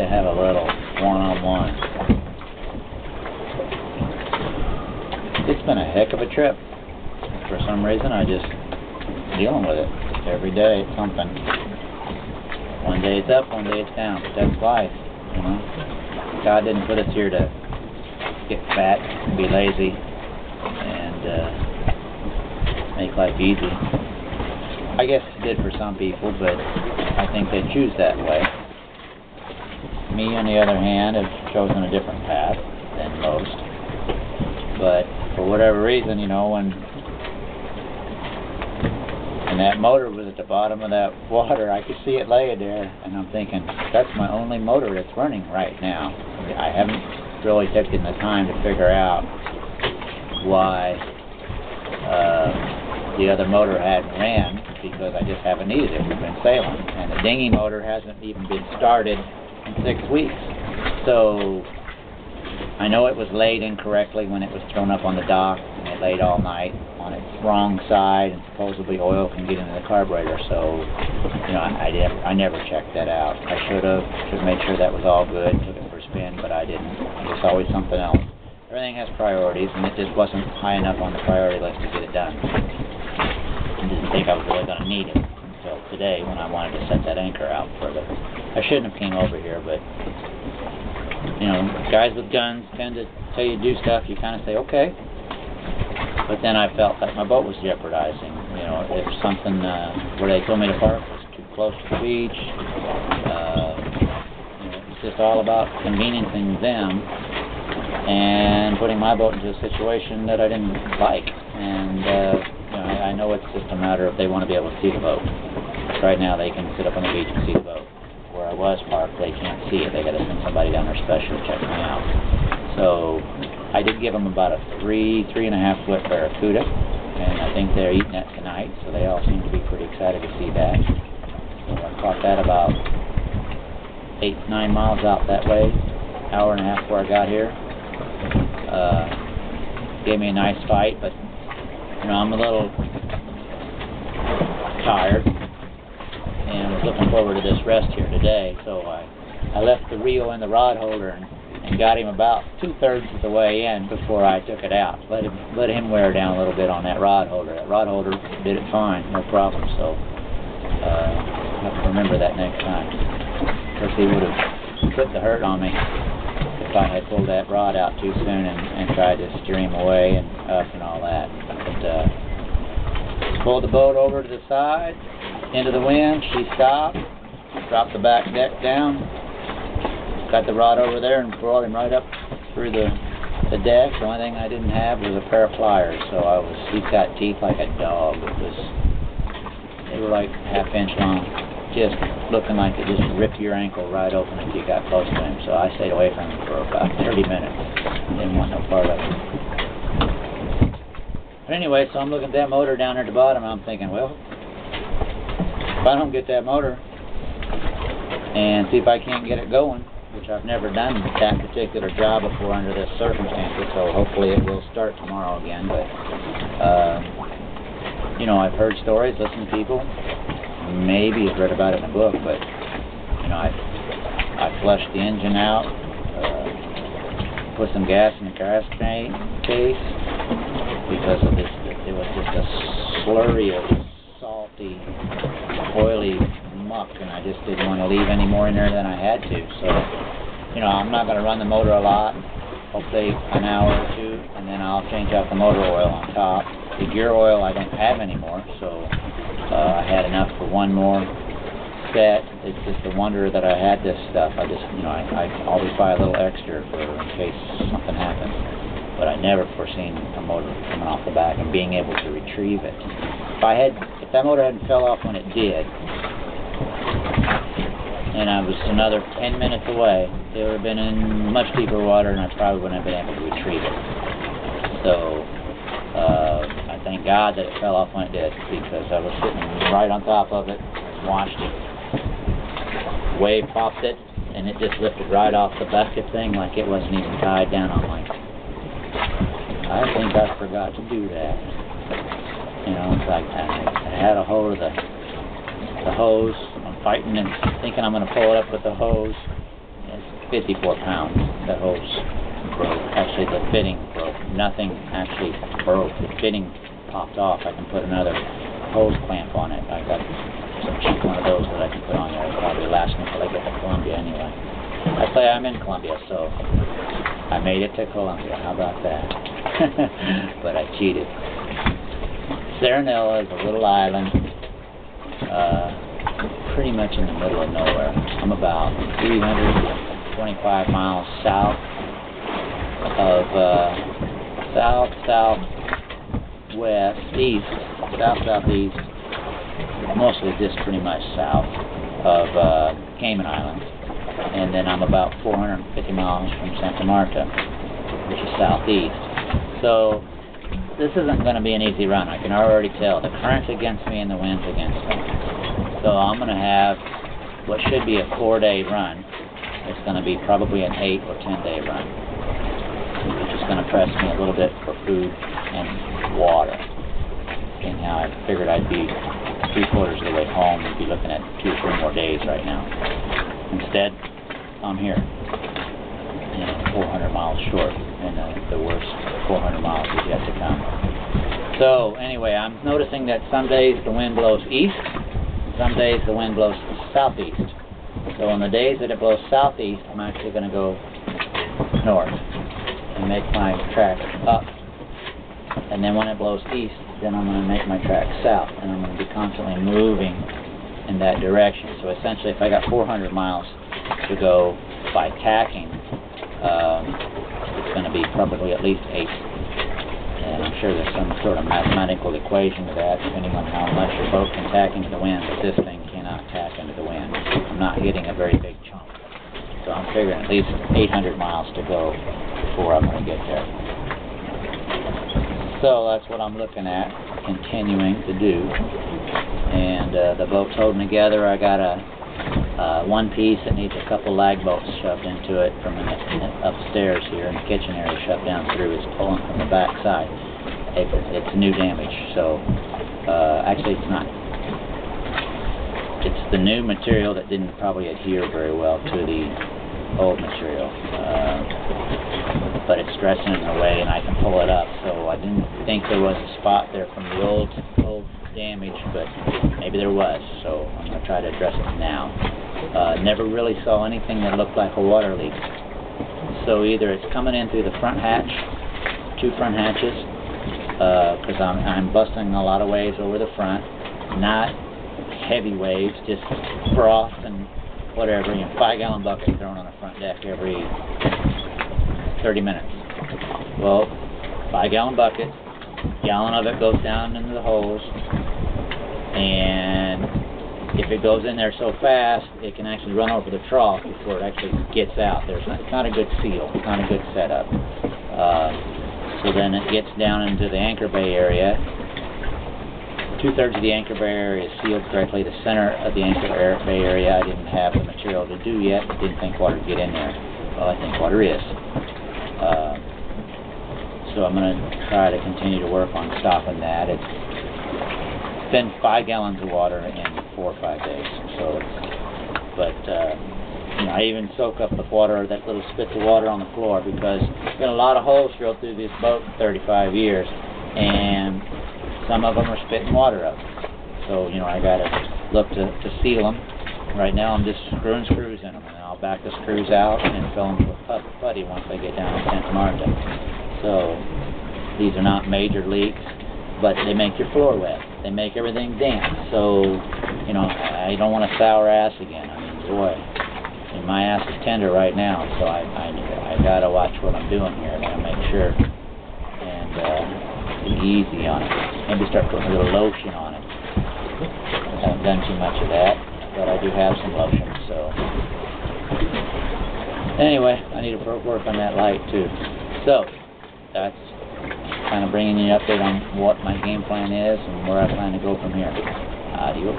have a little one-on-one. It's been a heck of a trip. For some reason, I just dealing with it. Every day, it's something. One day it's up, one day it's down. But that's life, you know. God didn't put us here to get fat and be lazy and make life easy. I guess it did for some people, but I think they choose that way. Me, on the other hand, have chosen a different path than most. But for whatever reason, you know, when that motor was at the bottom of that water, I could see it laying there, and I'm thinking, that's my only motor that's running right now. I haven't really taken the time to figure out why the other motor hadn't ran, because I just haven't needed it. We've been sailing, and the dinghy motor hasn't even been started in 6 weeks. So I know it was laid incorrectly when it was thrown up on the dock, and it laid all night on its wrong side, and supposedly oil can get into the carburetor. So, you know, I never checked that out. I should have made sure that was all good, took it for a spin, but I didn't. There's always something else. Everything has priorities, and it just wasn't high enough on the priority list to get it done. I didn't think I was really going to need it until today when I wanted to set that anchor out further. I shouldn't have came over here, but you know, guys with guns tend to tell you to do stuff, you kind of say, okay. But then I felt like my boat was jeopardizing. You know, if something where they told me to park was too close to the beach, you know, it's just all about conveniencing them and putting my boat into a situation that I didn't like. And you know, I know it's just a matter of they want to be able to see the boat. Right now they can sit up on the beach and see the boat. Where I was parked, they can't see it. They got to send somebody down there special to check me out. So I did give them about a 3.5 foot barracuda, and I think they're eating that tonight. So they all seem to be pretty excited to see that. So I caught that about 8-9 miles out that way, hour and a half before I got here. Gave me a nice fight, but you know, I'm a little tired and was looking forward to this rest here today. So I left the reel in the rod holder and got him about 2/3 of the way in before I took it out. Let him wear down a little bit on that rod holder. That rod holder did it fine, no problem. So I have to remember that next time. Of course, he would have put the hurt on me if I had pulled that rod out too soon and tried to steer him away and up and all that. But pulled the boat over to the side, into the wind. She stopped, dropped the back deck down, got the rod over there and brought him right up through the deck. The only thing I didn't have was a pair of pliers, so he's got teeth like a dog. They were like 1/2 inch long, just looking like it just ripped your ankle right open if you got close to him. So I stayed away from him for about 30 minutes. Didn't want no part of it. But anyway, so I'm looking at that motor down there at the bottom, and I'm thinking, well, if I don't get that motor and see if I can't get it going, which I've never done that particular job before under this circumstances, so hopefully it will start tomorrow again. But you know, I've heard stories, listened to people, maybe have read about it in a book, but you know, I flushed the engine out, put some gas in the gas case because of this. It was just a slurry of salty, oily muck, and I just didn't want to leave any more in there than I had to. So, you know, I'm not going to run the motor a lot, hopefully an hour or two, and then I'll change out the motor oil on top. The gear oil I don't have anymore, so I had enough for one more set. It's just a wonder that I had this stuff. I just, you know, I always buy a little extra for in case something happens. But I never foreseen a motor coming off the back and being able to retrieve it. If that motor hadn't fell off when it did, and I was another 10 minutes away, it would have been in much deeper water, and I probably wouldn't have been able to retrieve it. So I thank God that it fell off when it did, because I was sitting right on top of it, watched it. Wave popped it, and it just lifted right off the back of the thing like it wasn't even tied down. I'm like, I think I forgot to do that. You know, it's like I had a hold of the hose. I'm fighting and thinking I'm going to pull it up with the hose. It's 54 pounds. The hose broke. Actually, the fitting broke. Nothing actually broke. The fitting popped off. I can put another hose clamp on it. I got some cheap one of those that I can put on there. It'll probably last me until I get to Colombia anyway. I say I'm in Colombia, so I made it to Colombia. How about that? But I cheated. Serenilla is a little island, pretty much in the middle of nowhere. I'm about 325 miles south of southeast, mostly just pretty much south of Cayman Islands, and then I'm about 450 miles from Santa Marta, which is southeast. So this isn't going to be an easy run. I can already tell. The current's against me and the wind's against me. So I'm going to have what should be a 4-day run. It's going to be probably an 8 or 10-day run, which is going to press me a little bit for food and water. And now I figured I'd be 3/4 of the way home and be looking at 2 or 3 more days right now. Instead, I'm here, 400 miles short, and the worst 400 miles is yet to come. So anyway, I'm noticing that some days the wind blows east, some days the wind blows southeast. So on the days that it blows southeast, I'm actually going to go north and make my track up. And then when it blows east, then I'm going to make my track south, and I'm going to be constantly moving in that direction. So essentially, if I got 400 miles to go by tacking, it's going to be probably at least 8. And I'm sure there's some sort of mathematical equation to that, depending on how much your boat can tack into the wind, but this thing cannot tack into the wind. I'm not hitting a very big chunk. So I'm figuring at least 800 miles to go before I'm going to get there. So that's what I'm looking at, continuing to do. And the boat's holding together. I got a one piece that needs a couple lag bolts shoved into it from upstairs here in the kitchen area, shoved down through. It's pulling from the back side. It's new damage. So actually it's not. It's the new material that didn't probably adhere very well to the old material. But it's stressing in a way, and I can pull it up. So I didn't think there was a spot there from the old damage, but maybe there was. So I'm going to try to address it now. Never really saw anything that looked like a water leak. So either it's coming in through the front hatch, 2 front hatches, because I'm busting a lot of waves over the front, not heavy waves, just froth and whatever, 5-gallon bucket thrown on the front deck every 30 minutes. Well, 5-gallon bucket, gallon of it goes down into the hose, and if it goes in there so fast, it can actually run over the trough before it actually gets out. It's not a good seal, it's not a good setup. So then it gets down into the anchor bay area. 2/3 of the anchor bay area is sealed correctly. The center of the anchor bay area I didn't have the material to do yet. I didn't think water would get in there. Well, I think water is. So I'm going to try to continue to work on stopping that. It's been 5 gallons of water in 4 or 5 days. So, but I even soak up the water, that little spits of water on the floor, because there's been a lot of holes drilled through this boat in 35 years, and some of them are spitting water up. So, I got to look to seal them. Right now I'm just screwing screws in them, and I'll back the screws out and fill them with putty once I get down to Santa Marta. So these are not major leaks, but they make your floor wet. They make everything damp. So, I don't want a sour ass again. I mean, boy, my ass is tender right now, so I got to watch what I'm doing here. I got to make sure and be easy on it. Maybe start putting a little lotion on it. I haven't done too much of that, but I do have some lotion, so anyway, I need to work on that light too. So that's kind of bringing you an update on what my game plan is and where I plan to go from here. Adios.